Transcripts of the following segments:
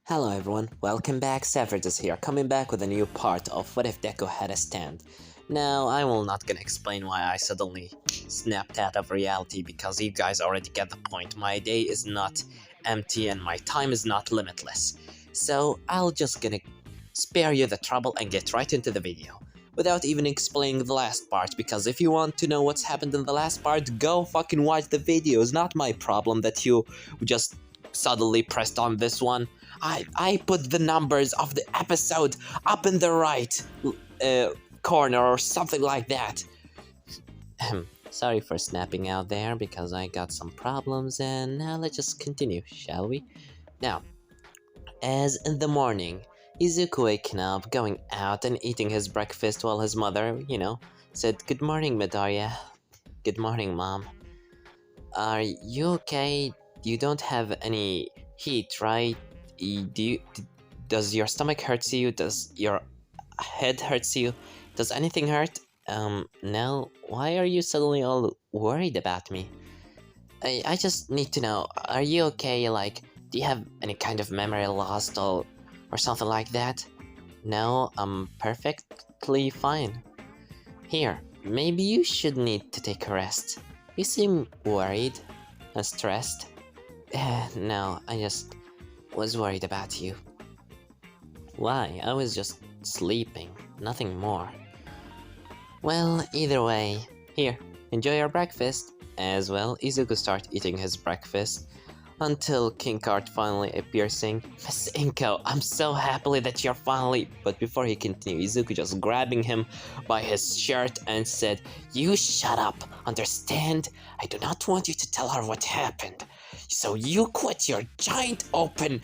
Hello everyone, welcome back, Savridis here, coming back with a new part of What If Deku Had a Stand. Now, I will not gonna explain why I suddenly snapped out of reality, because you guys already get the point. My day is not empty and my time is not limitless. So, I'll just gonna spare you the trouble and get right into the video. Without even explaining the last part, because if you want to know what's happened in the last part, go fucking watch the video. It's not my problem that you just suddenly pressed on this one. I put the numbers of the episode up in the right corner or something like that. Sorry for snapping out there because I got some problems, and now let's just continue, shall we? Now, as in the morning, Izuku waking up, going out and eating his breakfast while his mother, said, "Good morning, Midoriya." "Good morning, Mom." "Are you okay? You don't have any heat, right? Does your stomach hurts you? Does your head hurts you? Does anything hurt?" No. Why are you suddenly all worried about me?" I just need to know, are you okay? Like, do you have any kind of memory lost or something like that?" "No, I'm perfectly fine." "Here, maybe you should need to take a rest. You seem worried and stressed." No, I just was worried about you." "Why? I was just sleeping, nothing more." "Well, either way, here, enjoy your breakfast." As well, Izuku starts eating his breakfast until King Card finally appears saying, "Miss Inko, I'm so happy that you're finally..." But before he continues, Izuku just grabbing him by his shirt and said, "You shut up, understand? I do not want you to tell her what happened. So you quit your giant open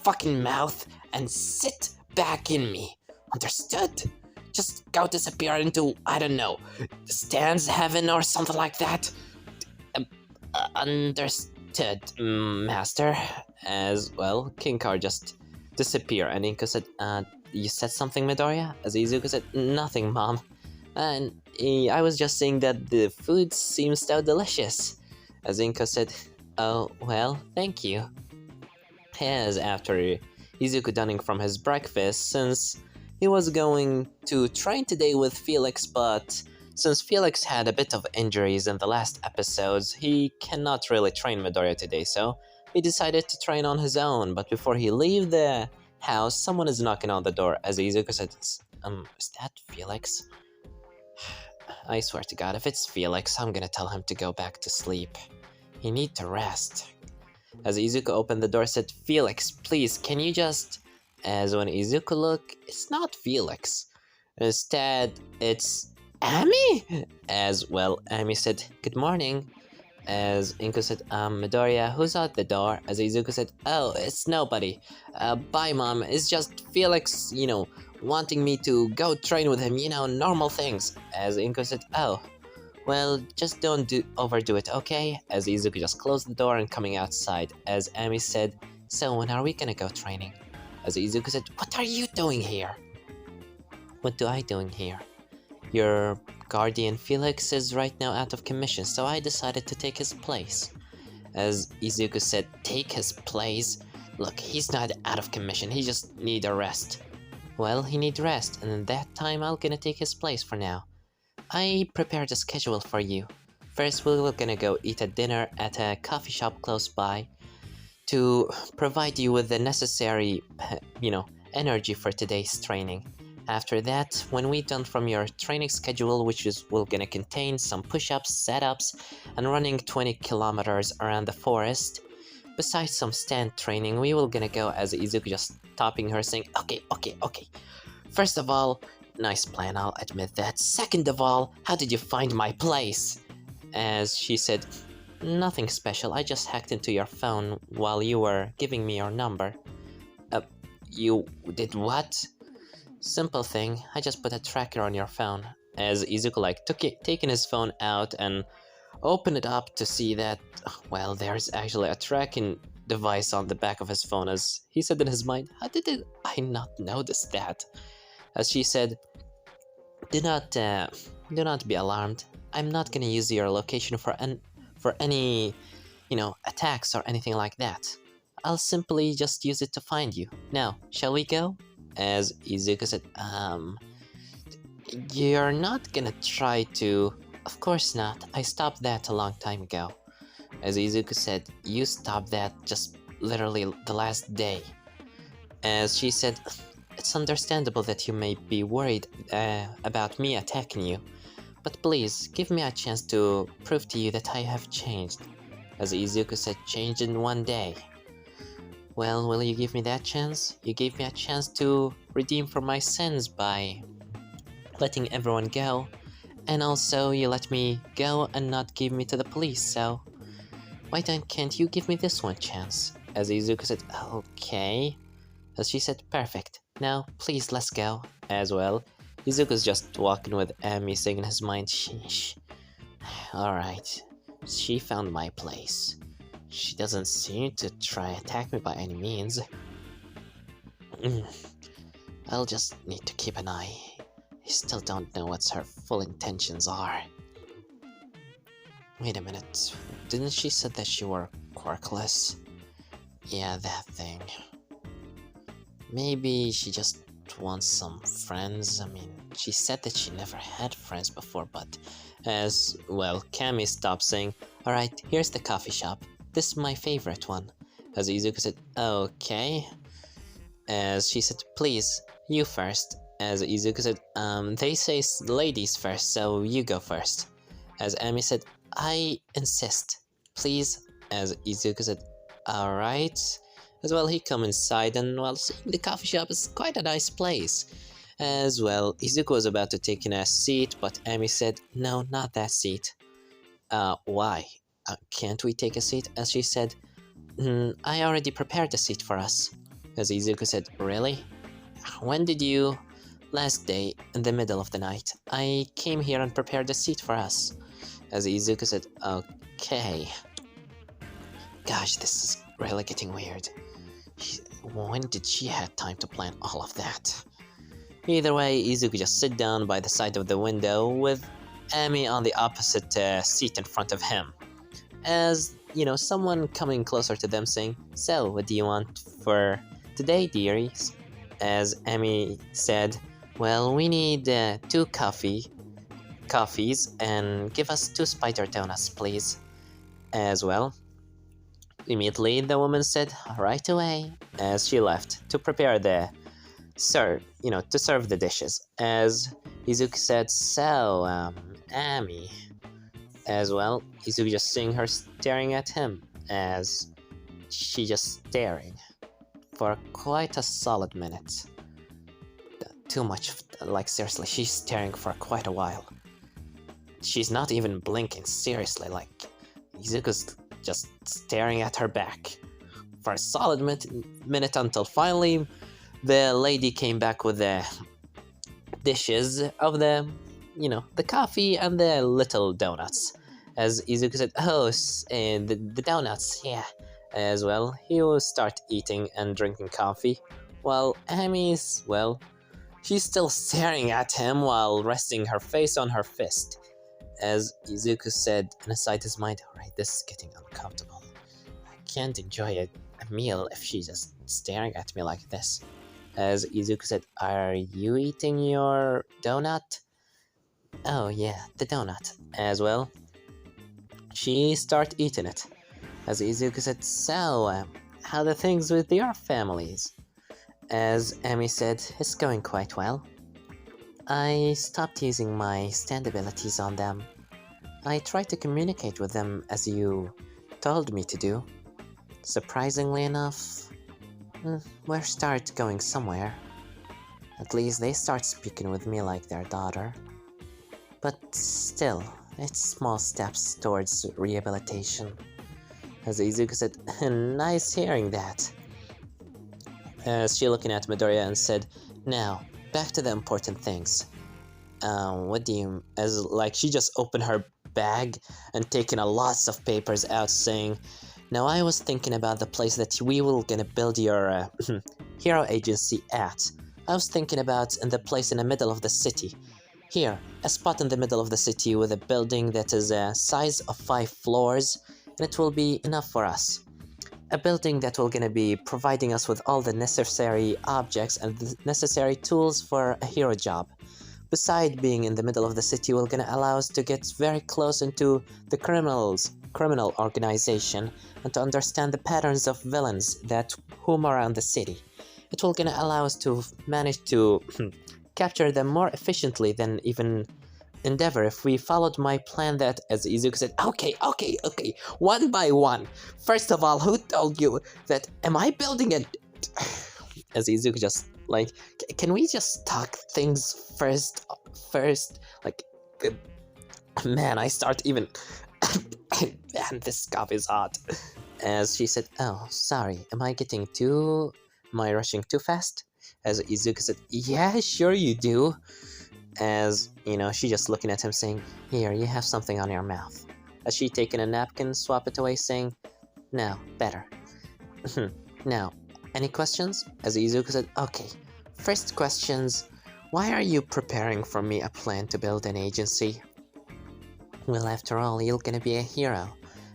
fucking mouth and sit back in me. Understood? Just go disappear into, I don't know, Stan's heaven or something like that." Understood, Master." As well, King Car just disappear, and Inko said, "You said something, Midoriya?" As Izuku said, "Nothing, Mom. And I was just saying that the food seems so delicious." As Inko said, "Oh, well, thank you." As after Izuku donning from his breakfast, since he was going to train today with Felix, but since Felix had a bit of injuries in the last episodes, he cannot really train Midoriya today, so he decided to train on his own. But before he leave the house, someone is knocking on the door. As Izuku said, is that Felix?" I swear to God, if it's Felix, I'm gonna tell him to go back to sleep. He need to rest." As Izuku opened the door, said, "Felix, please, can you just..." As when Izuku looked, it's not Felix. Instead, it's Ami? As well, Ami said, "Good morning." As Inko said, "Midoriya, who's at the door?" As Izuku said, "Oh, it's nobody. Bye, Mom. It's just Felix, wanting me to go train with him, normal things." As Inko said, "Oh, well, just don't overdo it, okay?" As Izuku just closed the door and coming outside. As Ami said, "So when are we gonna go training?" As Izuku said, "What are you doing here?" "What do I doing here? Your guardian Felix is right now out of commission, so I decided to take his place." As Izuku said, "Take his place? Look, he's not out of commission, he just need a rest." "Well, he need rest, and in that time I'm gonna take his place for now. I prepared a schedule for you. First, we're gonna go eat a dinner at a coffee shop close by to provide you with the necessary, energy for today's training. After that, when we're done from your training schedule, which will gonna contain some push-ups, setups, and running 20 kilometers around the forest, besides some stand training, we will gonna go," as Izuku just stopping her saying, Okay. First of all, nice plan, I'll admit that. Second of all, how did you find my place?" As she said, "Nothing special, I just hacked into your phone while you were giving me your number." You did what?" "Simple thing, I just put a tracker on your phone." As Izuku taking his phone out and opened it up to see that, well, there's actually a tracking device on the back of his phone. As he said in his mind, "How did I not notice that?" As she said, do not be alarmed. I'm not gonna use your location for any, attacks or anything like that. I'll simply just use it to find you. Now, shall we go? As Izuku said, you're not gonna try to... Of course not, I stopped that a long time ago. As Izuku said, you stopped that just literally the last day. As she said, it's understandable that you may be worried about me attacking you, but please, give me a chance to prove to you that I have changed. As Izuku said, changed in one day. Well, will you give me that chance? You gave me a chance to redeem for my sins by letting everyone go, and also you let me go and not give me to the police, so why can't you give me this one chance? As Izuku said, okay. As she said, perfect. Now, please, let's go. As well, Izuku's just walking with Ami, saying in his mind, sheesh. Alright, she found my place. She doesn't seem to try attack me by any means. I'll just need to keep an eye. I still don't know what her full intentions are. Wait a minute, didn't she say that she were quirkless? Yeah, that thing. Maybe she just wants some friends. I mean, she said that she never had friends before, but as well, Kami stopped saying, alright, here's the coffee shop. This is my favorite one. As Izuku said, okay. As she said, please, you first. As Izuku said, they say ladies first, so you go first. As Ami said, I insist, please. As Izuku said, alright. As well, he come inside, and while seeing the coffee shop is quite a nice place. As well, Izuku was about to take in a seat, but Ami said, no, not that seat. Why? Can't we take a seat? As she said, I already prepared a seat for us. As Izuku said, really? When did you? Last day, in the middle of the night, I came here and prepared a seat for us. As Izuku said, okay. Gosh, this is really getting weird. When did she have time to plan all of that? Either way, Izuku just sit down by the side of the window with Ami on the opposite seat in front of him. As, you know, someone coming closer to them saying, so, what do you want for today, dearies? As Ami said, well, we need 2 coffees, and give us 2 spider donuts, please. As well, immediately the woman said, right away, as she left to prepare to serve the dishes. As Izuku said, so, Ami. As well, Izuku just seeing her staring at him, as she just staring for quite a solid minute. Too much, like seriously, she's staring for quite a while. She's not even blinking, seriously, like Izuku's just staring at her back for a solid minute until finally the lady came back with the dishes of the coffee and the little donuts. As Izuku said, the donuts, yeah. As well, he will start eating and drinking coffee, while Ami's, well, she's still staring at him while resting her face on her fist. As Izuku said inside his mind, alright, this is getting uncomfortable. I can't enjoy a meal if she's just staring at me like this. As Izuku said, are you eating your donut? Oh yeah, the donut. As well, she start eating it. As Izuku said, so, how are things with your families? As Ami said, it's going quite well. I stopped using my stand abilities on them. I tried to communicate with them as you told me to do. Surprisingly enough, we start going somewhere. At least they start speaking with me like their daughter. But still, it's small steps towards rehabilitation. As Izuku said, nice hearing that. As she looking at Midoriya and said, now, back to the important things. What do you... As like she just opened her bag and taken a lots of papers out saying, now I was thinking about the place that we were gonna build your hero agency at. I was thinking about the place in the middle of the city. Here, a spot in the middle of the city with a building that is a size of 5 floors, and it will be enough for us. a building that will gonna be providing us with all the necessary objects and the necessary tools for a hero job. Besides being in the middle of the city, will gonna allow us to get very close into the criminal organization and to understand the patterns of villains that whom around the city. It will gonna allow us to manage to capture them more efficiently than even Endeavor if we followed my plan that, as Izuku said, okay, one by one. First of all, who told you that, am I building a... As Izuku just, like, can we just talk things first, like, man, I start even, man, this cough is hot. As she said, oh, sorry, am I rushing too fast? As Izuku said, yeah, sure you do. As, she just looking at him saying, here, you have something on your mouth. As she taken a napkin, swap it away saying, now, better. Now, any questions? As Izuku said, okay. First questions, why are you preparing for me a plan to build an agency? Well, after all, you're gonna be a hero.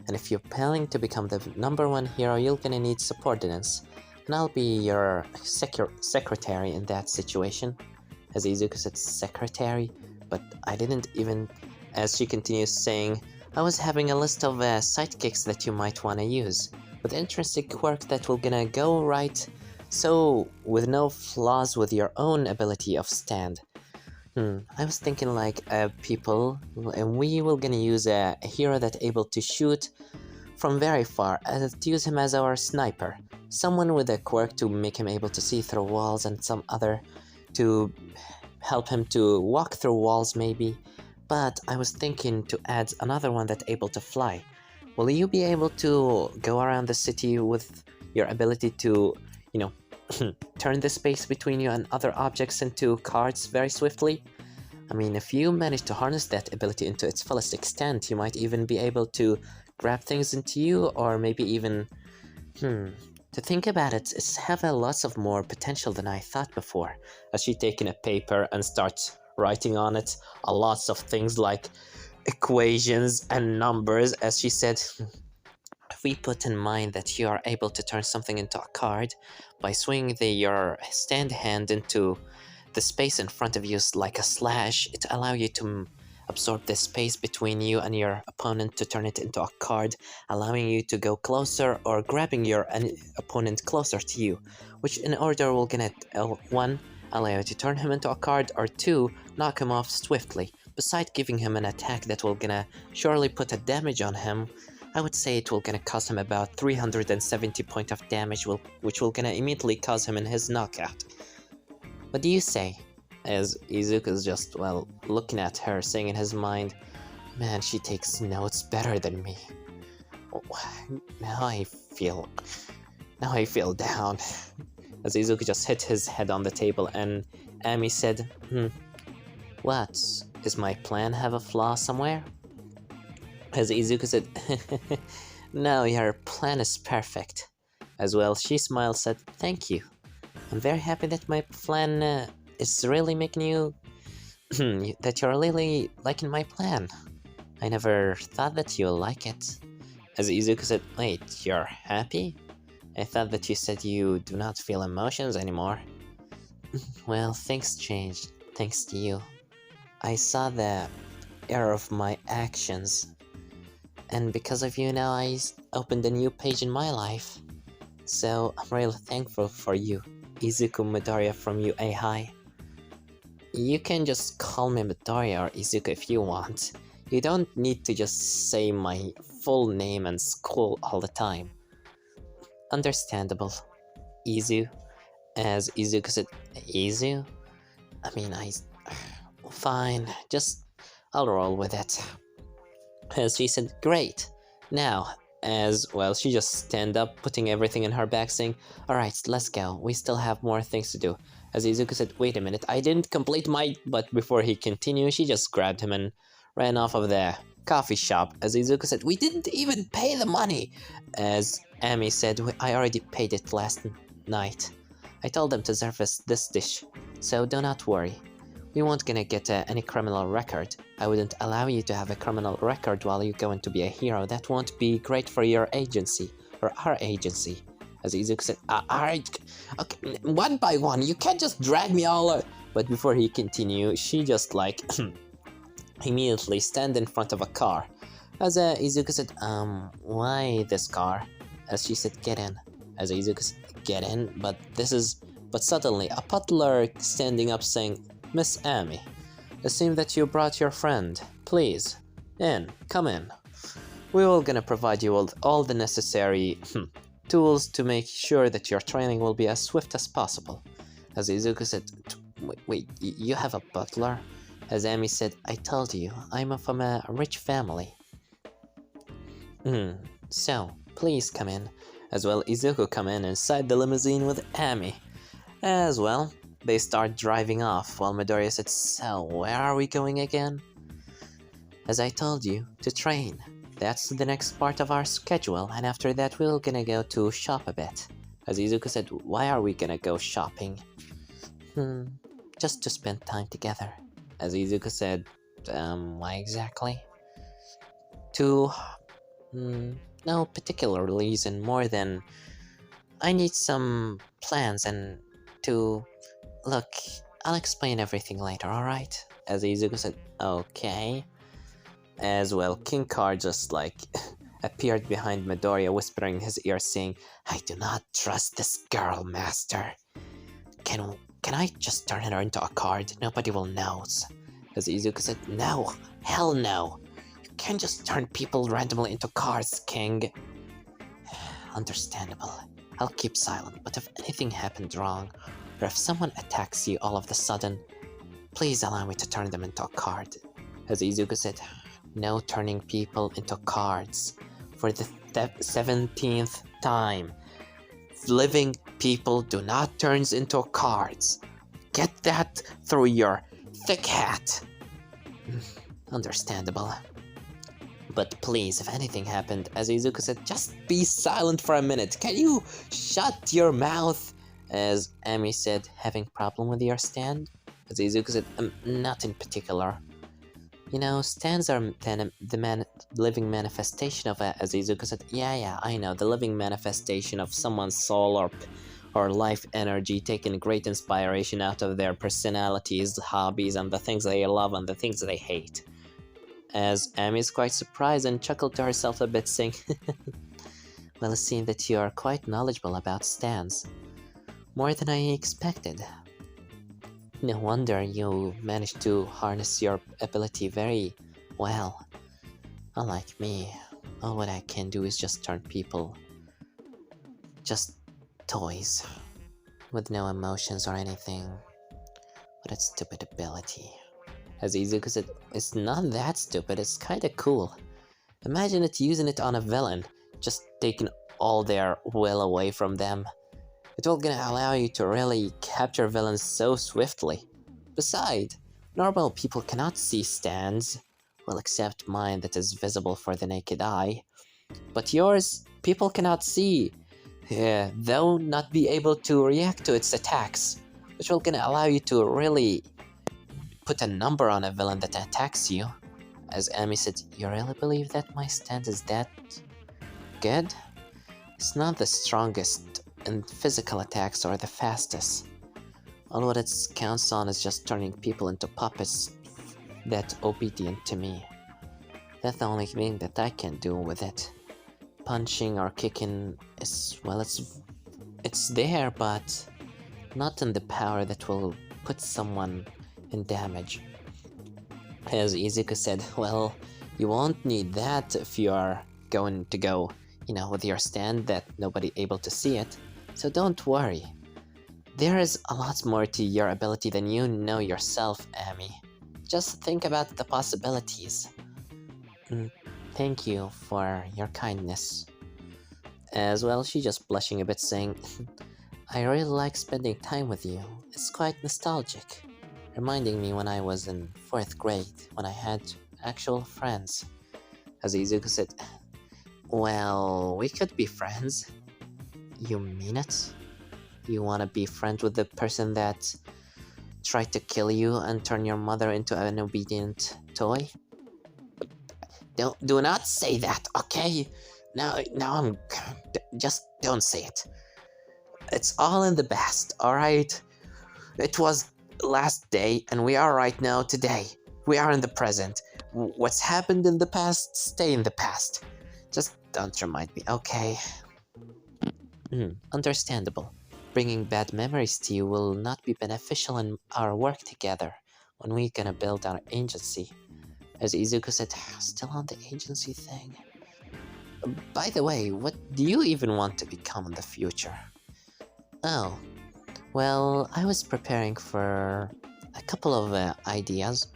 And if you're planning to become the #1 hero, you're gonna need subordinates. And I'll be your secretary in that situation. As Izuku said secretary, but I didn't even... As she continues saying, I was having a list of sidekicks that you might want to use, with interesting quirk that will gonna go right, so with no flaws with your own ability of stand. I was thinking like people, and we will gonna use a hero that able to shoot from very far, and to use him as our sniper. Someone with a quirk to make him able to see through walls, and some other to help him to walk through walls maybe, but I was thinking to add another one that's able to fly. Will you be able to go around the city with your ability to, turn the space between you and other objects into cards very swiftly? I mean, if you manage to harness that ability into its fullest extent, you might even be able to grab things into you, or maybe even, to think about it, it's have a lots of more potential than I thought before. As she taken a paper and starts writing on it a lots of things like equations and numbers, as she said, if we put in mind that you are able to turn something into a card by swinging your stand hand into the space in front of you like a slash, it allows you to absorb the space between you and your opponent to turn it into a card, allowing you to go closer or grabbing your opponent closer to you, which in order will gonna 1. Allow you to turn him into a card, or 2. Knock him off swiftly. Besides giving him an attack that will gonna surely put a damage on him, I would say it will gonna cause him about 370 point of damage, which will gonna immediately cause him in his knockout. What do you say? As Izuku's just, looking at her, saying in his mind, man, she takes notes better than me. Now I feel down. As Izuku just hit his head on the table, and Ami said, what? Is my plan have a flaw somewhere? As Izuku said, no, your plan is perfect. As well, she smiled, said, thank you. I'm very happy that my plan is really making you... that you're really liking my plan. I never thought that you'll like it. As Izuku said, wait, you're happy? I thought that you said you do not feel emotions anymore. Well, things changed, thanks to you. I saw the error of my actions. And because of you now, I opened a new page in my life. So, I'm really thankful for you. Izuku Midoriya from UA High. You can just call me Midoriya or Izuku if you want. You don't need to just say my full name and school all the time. Understandable. Izu. As Izuku said, Izu? I mean, fine, I'll roll with it. As she said, great. Now, as well, she just stand up, putting everything in her bag, saying, alright, let's go, we still have more things to do. As Izuku said, wait a minute, I didn't complete my... But before he continued, she just grabbed him and ran off of the coffee shop. As Izuku said, we didn't even pay the money. As Ami said, I already paid it last night. I told them to serve us this dish, so do not worry. We won't gonna get any criminal record. I wouldn't allow you to have a criminal record while you're going to be a hero. That won't be great for your agency, for our agency. As Izuku said, alright, okay, one by one, you can't just drag me all out. But before he continued, she just like immediately stand in front of a car. As Izuku said, why this car? As she said, get in. As Izuku said, get in, but suddenly a butler standing up saying, Miss Amy, it seems that you brought your friend. Please, come in. We will gonna provide you with all the necessary tools to make sure that your training will be as swift as possible. As Izuku said, wait, you have a butler? As Amy said, I told you, I'm from a rich family. So, please come in. As well, Izuku come in inside the limousine with Amy. As well, they start driving off while Midoriya said, so, where are we going again? As I told you, to train. That's the next part of our schedule, and after that we're gonna go to shop a bit. As Izuku said, why are we gonna go shopping? Just to spend time together. As Izuku said, why exactly? No particular reason more than I need some plans and to... Look, I'll explain everything later, alright? As Izuku said, okay. As well, King Car just like appeared behind Midoriya, whispering in his ear, saying, I do not trust this girl, master. Can I just turn her into a card? Nobody will know. As Izuku said, no, hell no. You can't just turn people randomly into cards, King. Understandable. I'll keep silent, but if anything happened wrong, or if someone attacks you all of a sudden, please allow me to turn them into a card. As Izuku said, no turning people into cards. For the 17th time. Living people do not turn into cards. Get that through your thick hat. Understandable. But please, if anything happened, as Izuku said, just be silent for a minute. Can you shut your mouth? As Amy said, having problem with your stand? As Izuku said, not in particular. You know, stands are the living manifestation of it, as Izuku said. Yeah, I know, the living manifestation of someone's soul or life energy, taking great inspiration out of their personalities, hobbies, and the things they love and the things they hate. As Amy is quite surprised and chuckled to herself a bit, saying, well, it seems that you are quite knowledgeable about stands. More than I expected. No wonder you managed to harness your ability very well. Unlike me, all what I can do is just turn people... just toys. With no emotions or anything. What a stupid ability. As Izuku said, it's not that stupid, it's kinda cool. Imagine it using it on a villain, just taking all their will away from them. It will gonna allow you to really capture villains so swiftly. Besides, normal people cannot see stands, well except mine that is visible for the naked eye. But yours, people cannot see, though not be able to react to its attacks, which will gonna allow you to really put a number on a villain that attacks you. As Amy said, you really believe that my stand is that good? It's not the strongest in physical attacks or the fastest. All what it counts on is just turning people into puppets that obedient to me. That's the only thing that I can do with it. Punching or kicking is, well, it's there, but not in the power that will put someone in damage. As Izuku said, well, you won't need that if you are going to go, with your stand that nobody able to see it. So don't worry. There is a lot more to your ability than you know yourself, Amy. Just think about the possibilities. Thank you for your kindness. As well, she just blushing a bit, saying, I really like spending time with you. It's quite nostalgic. Reminding me when I was in 4th grade, when I had actual friends. As Izuku said, well, we could be friends. You mean it? You wanna be friends with the person that tried to kill you and turn your mother into an obedient toy? Do not say that, okay? Now I'm... Just don't say it. It's all in the past, alright? It was last day, and we are right now today. We are in the present. What's happened in the past, stay in the past. Just don't remind me, okay? Understandable. Bringing bad memories to you will not be beneficial in our work together when we're gonna build our agency. As Izuku said, still on the agency thing. By the way, what do you even want to become in the future? Oh, well, I was preparing for a couple of ideas.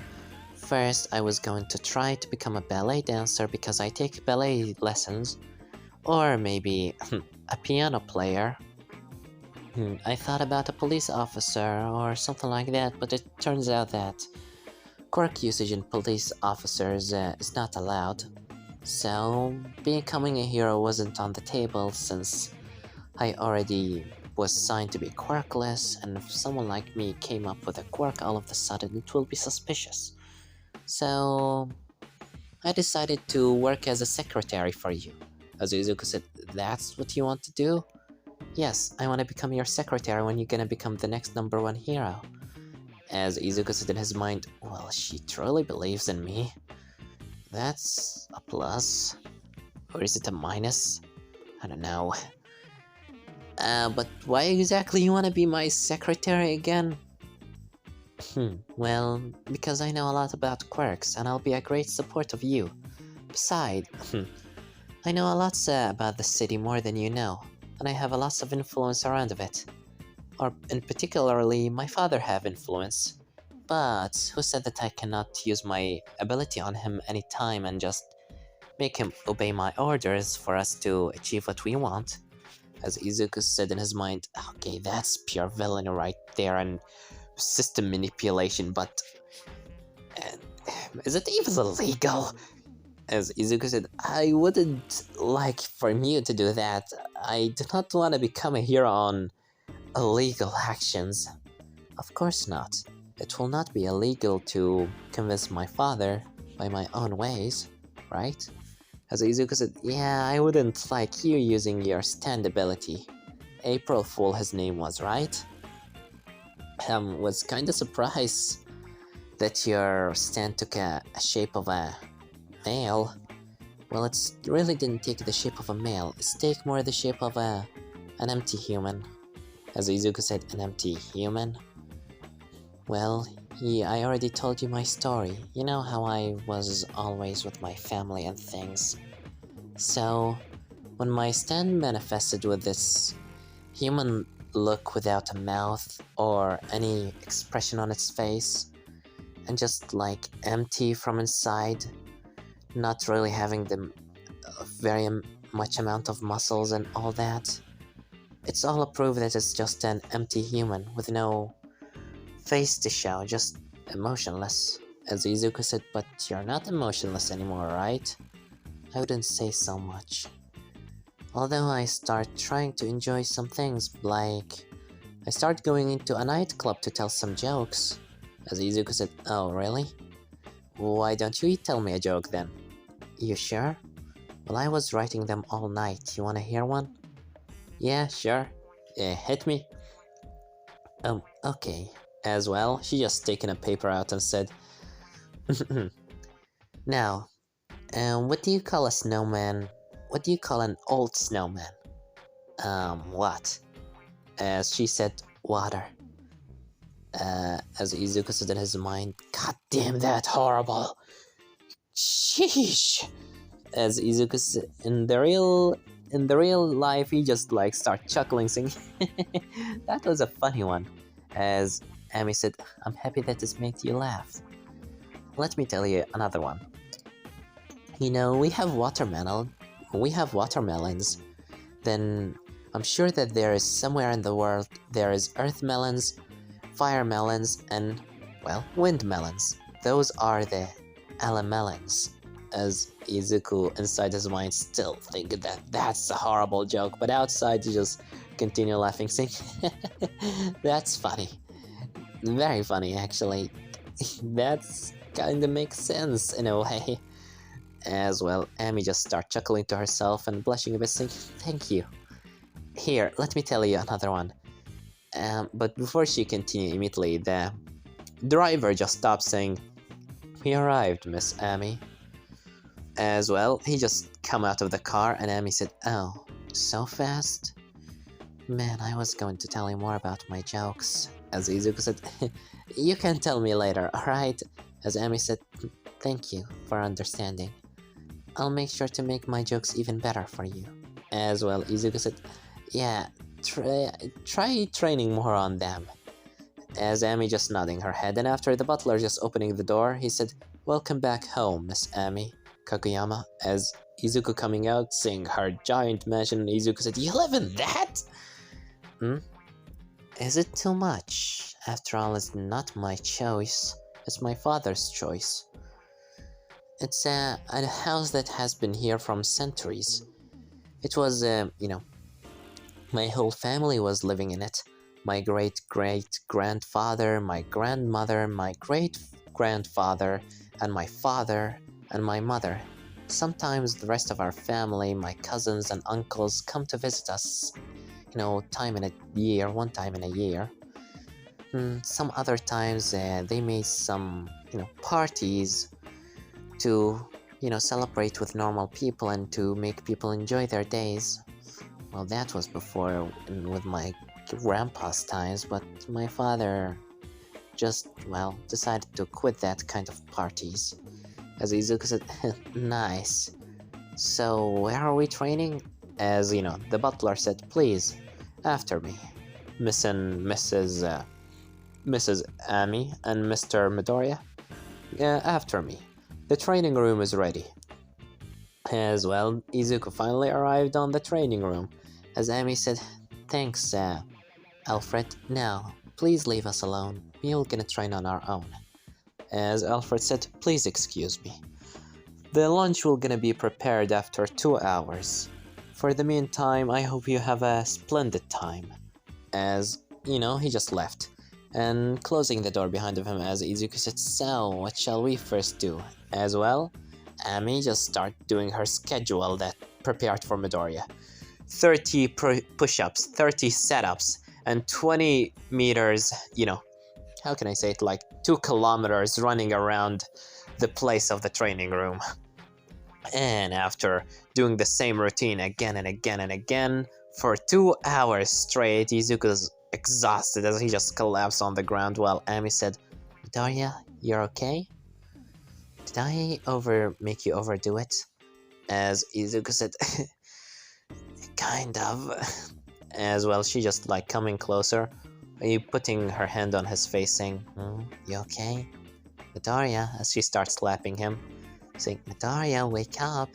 First, I was going to try to become a ballet dancer because I take ballet lessons. Or maybe a piano player. I thought about a police officer or something like that, but it turns out that quirk usage in police officers is not allowed. So, becoming a hero wasn't on the table since I already was signed to be quirkless, and if someone like me came up with a quirk all of a sudden, it will be suspicious. So, I decided to work as a secretary for you. As Izuku said, that's what you want to do? Yes, I want to become your secretary when you're gonna become the next #1 hero. As Izuku said in his mind, well, she truly believes in me. That's a plus. Or is it a minus? I don't know. But why exactly you want to be my secretary again? Well, because I know a lot about quirks, and I'll be a great support of you. Besides, I know a lot about the city more than you know, and I have a lot of influence around of it. Or, in particularly, my father have influence. But who said that I cannot use my ability on him anytime and just make him obey my orders for us to achieve what we want? As Izuku said in his mind, okay, that's pure villainy right there and system manipulation, but uh, is it even illegal? As Izuku said, I wouldn't like for you to do that. I do not want to become a hero on illegal actions. Of course not. It will not be illegal to convince my father by my own ways, right? As Izuku said, yeah, I wouldn't like you using your stand ability. April Fool his name was, right? Was kinda surprised that your stand took a shape of a male. Well, it really didn't take the shape of a male, it's take more the shape of an empty human. As Izuku said, an empty human? Well, yeah, I already told you my story. You know how I was always with my family and things. So, when my stand manifested with this human look without a mouth or any expression on its face, and just like empty from inside, not really having the very much amount of muscles and all that, it's all a proof that it's just an empty human with no face to show, just emotionless. As Izuku said, but you're not emotionless anymore, right? I wouldn't say so much. Although I start trying to enjoy some things, like I start going into a nightclub to tell some jokes. As Izuku said, oh really? Why don't you tell me a joke then? You sure? Well, I was writing them all night. You wanna hear one? Yeah, sure. Hit me. Okay. As well, she just taken a paper out and said, now, what do you call a snowman? What do you call an old snowman? What? As she said, water. As Izuku said in his mind, God damn that horrible. Sheesh. As Izuku said, in the real life, he just like start chuckling, saying, that was a funny one. As Amy said, I'm happy that this made you laugh. Let me tell you another one. You know, we have watermelons. Then I'm sure that there is somewhere in the world there is earth melons, fire melons, and, well, wind melons. Those are the alamelons. As Izuku inside his mind still thinking that that's a horrible joke, but outside he just continue laughing, saying, that's funny. Very funny, actually. That's kinda makes sense in a way. As well, Amy just starts chuckling to herself and blushing a bit, saying, thank you. Here, let me tell you another one. But before she continued, immediately the driver just stopped saying, "We arrived, Miss Amy." As well, he just come out of the car and Amy said, "Oh, so fast?" "Man, I was going to tell you more about my jokes." As Izuku said, "You can tell me later, alright?" As Amy said, "Thank you for understanding. I'll make sure to make my jokes even better for you." As well, Izuku said, "Yeah, try training more on them." As Amy just nodding her head, and after the butler just opening the door, he said, "Welcome back home, Miss Amy Kaguyama." As Izuku coming out, seeing her giant mansion, Izuku said, "You live in that?" Is it too much? After all, it's not my choice. It's my father's choice. It's a house that has been here from centuries. It was, my whole family was living in it. My great-great-grandfather, my grandmother, my great-grandfather, and my father, and my mother. Sometimes the rest of our family, my cousins and uncles, come to visit us, one time in a year. Some other times they made some, parties to, celebrate with normal people and to make people enjoy their days. Well, that was before with my grandpa's times, but my father just, decided to quit that kind of parties. As Izuku said, "Nice. So, where are we training?" As, the butler said, "Please, after me. Miss and Mrs. Amy and Mr. Midoriya, after me. The training room is ready." As well, Izuku finally arrived on the training room. As Amy said, "Thanks, Alfred. Now, please leave us alone. We're gonna train on our own." As Alfred said, "Please excuse me. The lunch will gonna be prepared after 2 hours. For the meantime, I hope you have a splendid time." As, he just left. And closing the door behind him as Izuku said, "So, what shall we first do?" As well, Amy just started doing her schedule that prepared for Midoriya. 30 push-ups, 30 setups, and 20 meters, how can I say it, like 2 kilometers running around the place of the training room. And after doing the same routine again and again and again, for 2 hours straight, Izuku's exhausted as he just collapsed on the ground while Amy said, "Midoriya, you're okay? Did I make you overdo it?" As Izuku said, "Kind of." As well, she just coming closer, putting her hand on his face saying, "You okay? Midoriya," as she starts slapping him, saying, "Midoriya, wake up.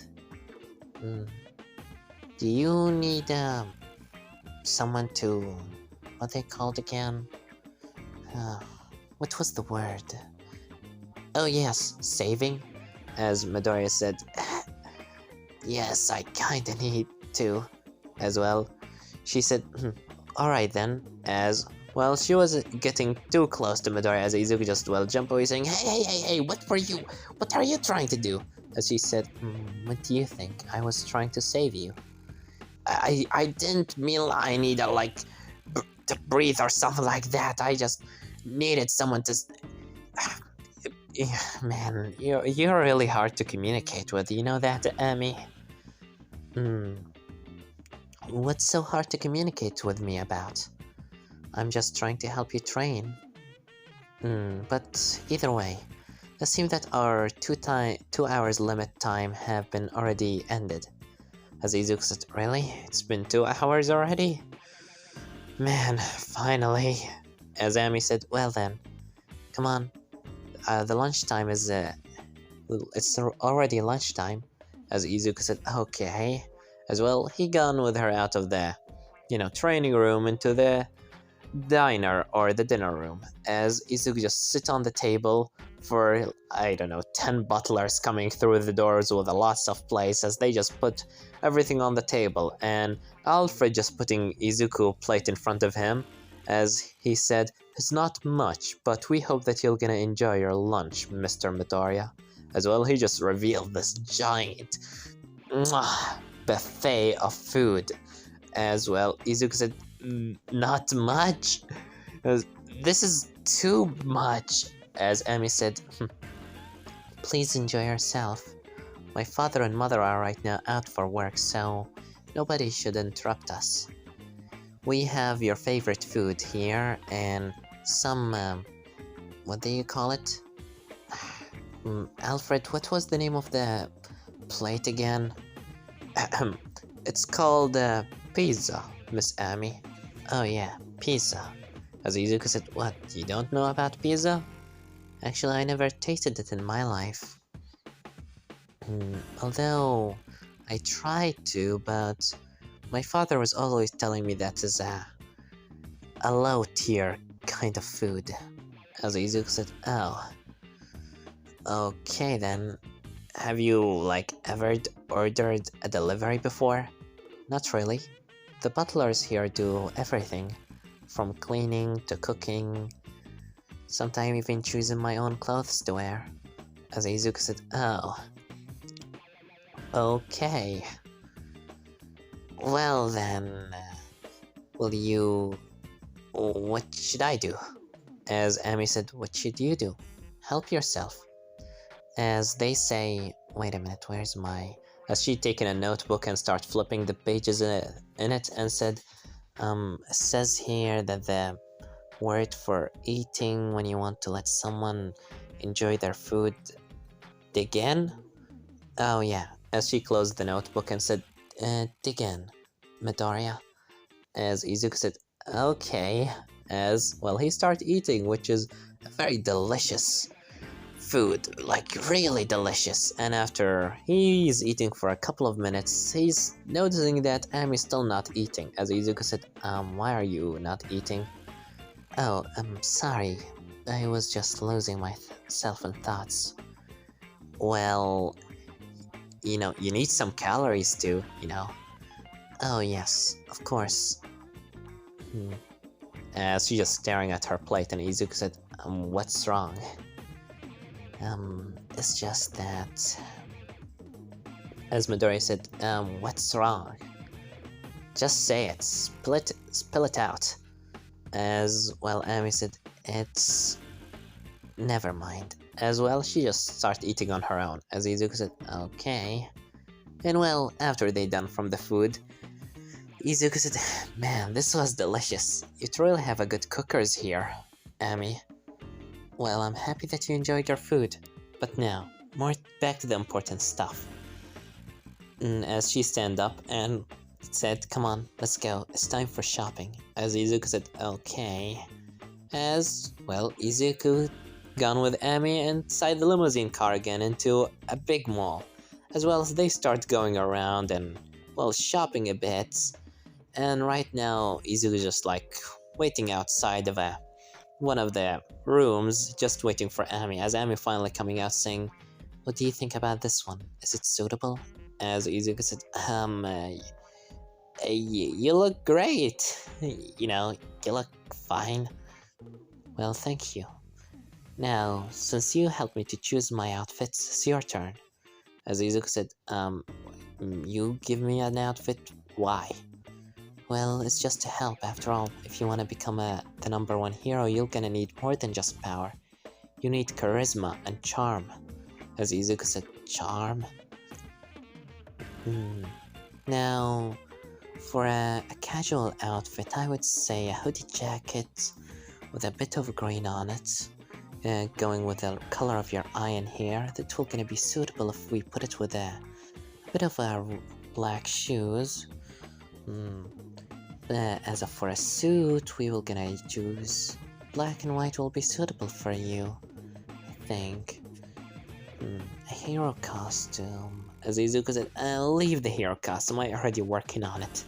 Do you need someone to, what they called again? What was the word? Oh yes, saving?" As Midoriya said, "Yes, I kinda need to." As well, she said, "Alright then." As well, she was getting too close to Midoriya as Izuku just jump away saying, Hey, what are you trying to do?" As she said, "What do you think? I was trying to save you." I didn't mean I needed to breathe or something like that. I just needed someone to Man, you're really hard to communicate with, you know that, Amy? What's so hard to communicate with me about? I'm just trying to help you train. But either way, it seems that our 2 hours limit time have been already ended. As Izuku said, "Really? It's been 2 hours already? Man, finally." As Amy said, "Well then, come on. The lunchtime is, it's already lunchtime." As Izuku said, "Okay." As well, he gone with her out of the, training room into the diner or the dinner room. As Izuku just sit on the table for, 10 butlers coming through the doors with a lots of plates as they just put everything on the table. And Alfred just putting Izuku plate in front of him. As he said, "It's not much, but we hope that you're gonna enjoy your lunch, Mr. Midoriya." As well, he just revealed this giant buffet of food. As well, Izuku said, Not much. As, this is too much. As Amy said, Please enjoy yourself. My father and mother are right now out for work, so nobody should interrupt us. We have your favorite food here and some, what do you call it? Alfred, what was the name of the plate again? It's called pizza, Miss Amy. Oh yeah, pizza. As Izuku said, what, you don't know about pizza? Actually, I never tasted it in my life. Although, I tried to, but my father was always telling me that is a low-tier kind of food. As Izuku said, oh. Okay then. Have you, like, ever ordered a delivery before? Not really. The butlers here do everything. From cleaning to cooking. Sometimes even choosing my own clothes to wear. As Izuku said, oh. Okay. Well then, will you... What should I do? As Amy said, what should you do? Help yourself. As they say... Wait a minute, where's my... As she taken a notebook and start flipping the pages in it and said, it says here that the word for eating when you want to let someone enjoy their food... Dig in? Oh yeah, as she closed the notebook and said, dig in, Midoriya. As Izuku said, okay. As, well, he started eating, which is a very delicious food, like really delicious. And after he's eating for a couple of minutes, he's noticing that Ami's still not eating. As Izuku said, why are you not eating? Oh, I'm sorry. I was just losing myself in thoughts. Well, you know, you need some calories too, you know. Oh yes, of course. As she's just staring at her plate and Izuku said, what's wrong? It's just that... As Midori said, what's wrong? Just say it, spill it out. As, well, Amy said, it's... Never mind. As well, she just started eating on her own. As Izuku said, okay. And well, after they done from the food, Izuku said, man, this was delicious. You truly have a good cookers here, Amy. Well, I'm happy that you enjoyed your food. But now, more back to the important stuff. As she stand up and said, come on, let's go. It's time for shopping. As Izuku said, okay. As, well, Izuku gone with Amy inside the limousine car again into a big mall. As well as they start going around and, well, shopping a bit. And right now, Izuku's just like waiting outside of one of the rooms, just waiting for Amy. As Amy finally coming out saying, what do you think about this one? Is it suitable? As Izuku said, you look great. You know, you look fine. Well, thank you. Now, since you helped me to choose my outfits, it's your turn. As Izuku said, you give me an outfit? Why? Well, it's just to help. After all, if you want to become the #1 hero, you're gonna need more than just power. You need charisma and charm. As Izuku said, charm? Now, for a casual outfit, I would say a hoodie jacket with a bit of green on it. Going with the color of your eye and hair, that will gonna be suitable if we put it with a bit of black shoes. As for a suit, we will gonna choose black and white will be suitable for you, I think. A hero costume. As Izuku said, I'll leave the hero costume, I'm already working on it.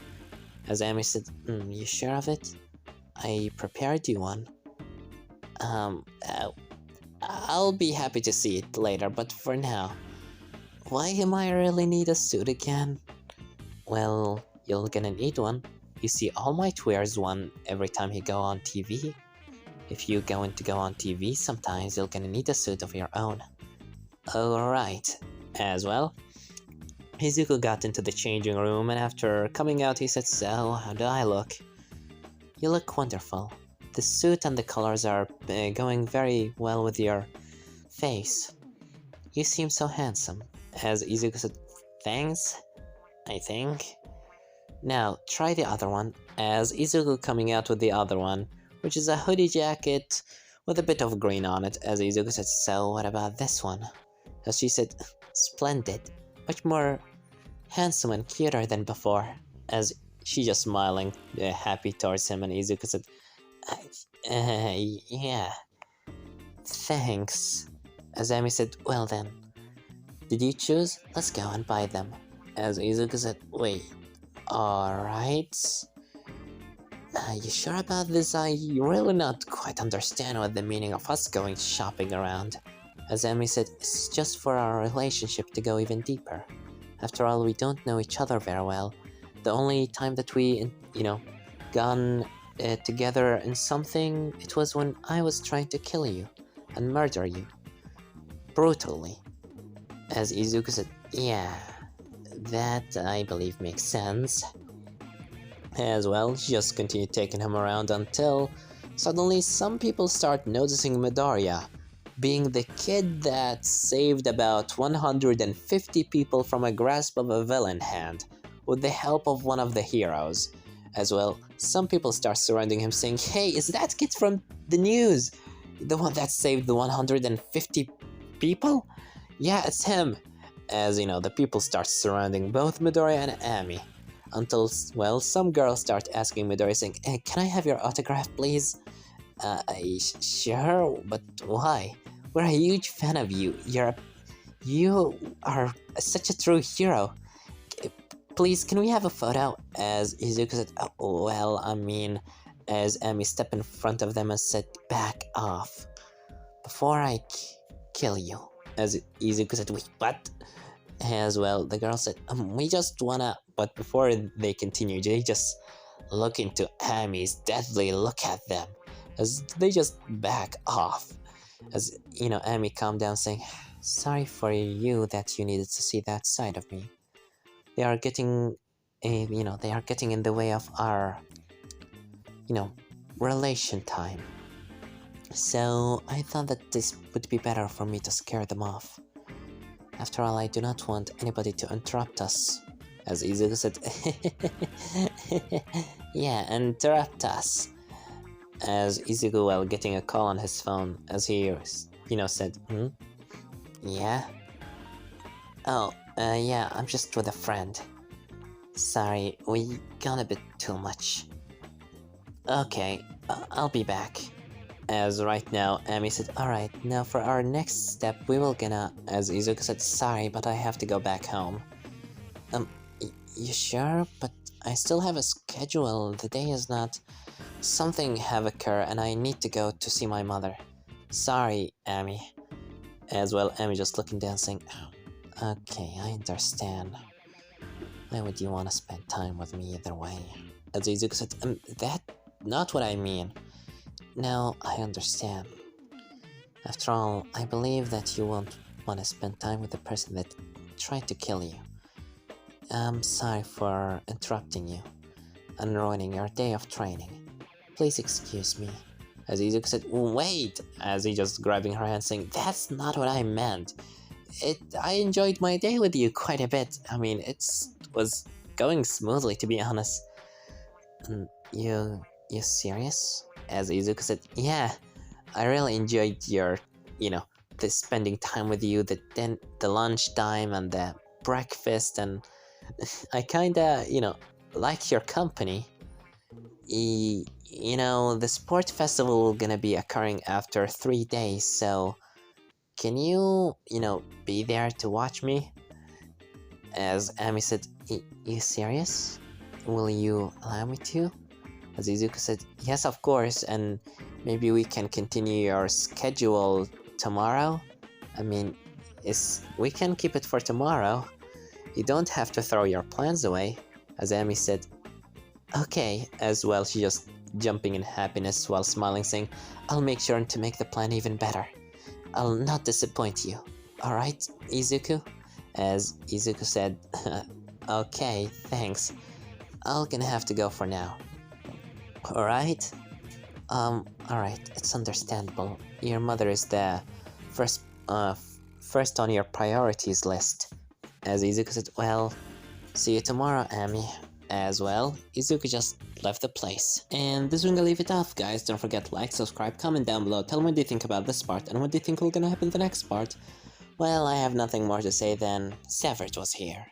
As Amy said, you sure of it? I prepared you one. I'll be happy to see it later, but for now, why am I really need a suit again? Well, you're gonna need one. You see, All Might wears one every time he go on TV. If you're going to go on TV, sometimes you're gonna need a suit of your own. Alright, as well. Izuku got into the changing room, and after coming out, he said, "So, how do I look?" "You look wonderful. The suit and the colors are going very well with your face. You seem so handsome." As Izuku said, "Thanks, I think." "Now, try the other one." As Izuku coming out with the other one, which is a hoodie jacket with a bit of green on it. As Izuku said, "So, what about this one?" As she said, "Splendid. Much more handsome and cuter than before." As she just smiling, happy towards him, and Izuku said, yeah, thanks." As Amy said, "Well then, did you choose? Let's go and buy them." As Izuku said, "Wait, alright. You sure about this? I really not quite understand what the meaning of us going shopping around." As Amy said, "It's just for our relationship to go even deeper. After all, we don't know each other very well. The only time that we, gone together in something, it was when I was trying to kill you and murder you. Brutally." As Izuku said, "Yeah, that I believe makes sense." As well, she just continued taking him around until suddenly some people start noticing Midoriya being the kid that saved about 150 people from a grasp of a villain hand with the help of one of the heroes. As well, some people start surrounding him saying, "Hey, is that kid from the news? The one that saved the 150 people? Yeah, it's him." As the people start surrounding both Midoriya and Amy. Until, well, some girls start asking Midoriya saying, "Hey, can I have your autograph, please?" Sure, but why? We're a huge fan of you. You are such a true hero. Please, can we have a photo?" As Izuku said, "Oh, well, I mean," as Amy stepped in front of them and said, "Back off. Before I kill you." As Izuku said, "Wait, what?" As well, the girl said, "We just wanna..." But before they continue, they just look into Amy's deadly look at them. As they just back off. As, Amy calmed down saying, "Sorry for you that you needed to see that side of me. They are getting, they are getting in the way of our, relation time. So I thought that this would be better for me to scare them off. After all, I do not want anybody to interrupt us." As Izuku said, "Yeah, interrupt us." As Izuku, while getting a call on his phone, as he, said, "Yeah? Oh, yeah, I'm just with a friend. Sorry, we gone a bit too much. Okay, I'll be back." As right now, Amy said, "Alright, now for our next step, we will gonna..." As Izuku said, "Sorry, but I have to go back home." You sure? But I still have a schedule. The day is not... Something have occurred and I need to go to see my mother. Sorry, Amy." As well, Amy just looking down saying, "Okay, I understand. Why would you want to spend time with me either way?" As Izuku said, "That not what I mean. No, I understand. After all, I believe that you won't want to spend time with the person that tried to kill you. I'm sorry for interrupting you and ruining your day of training. Please excuse me." As Izuku said, "Wait!" As he just grabbing her hand saying, "That's not what I meant. I enjoyed my day with you quite a bit. I mean, was going smoothly, to be honest." You serious?" As Izuku said, "Yeah, I really enjoyed your, the spending time with you, the lunchtime and the breakfast, and I kinda, like your company. The sport festival gonna be occurring after 3 days, so can you, be there to watch me?" As Amy said, You serious? Will you allow me to?" As Izuku said, "Yes, of course, and maybe we can continue your schedule tomorrow? I mean, we can keep it for tomorrow. You don't have to throw your plans away." As Amy said, "Okay," as well, she just jumping in happiness while smiling, saying, "I'll make sure to make the plan even better. I'll not disappoint you. Alright, Izuku?" as Izuku said, "Okay, thanks. I'm gonna have to go for now." Alright? Alright, it's understandable. Your mother is the first, first on your priorities list. As Izuku said, "Well, see you tomorrow, Ami." As well, Izuku just left the place. And this is gonna leave it off, guys. Don't forget to like, subscribe, comment down below, tell me what you think about this part, and what do you think will gonna happen in the next part. Well, I have nothing more to say than Savage was here.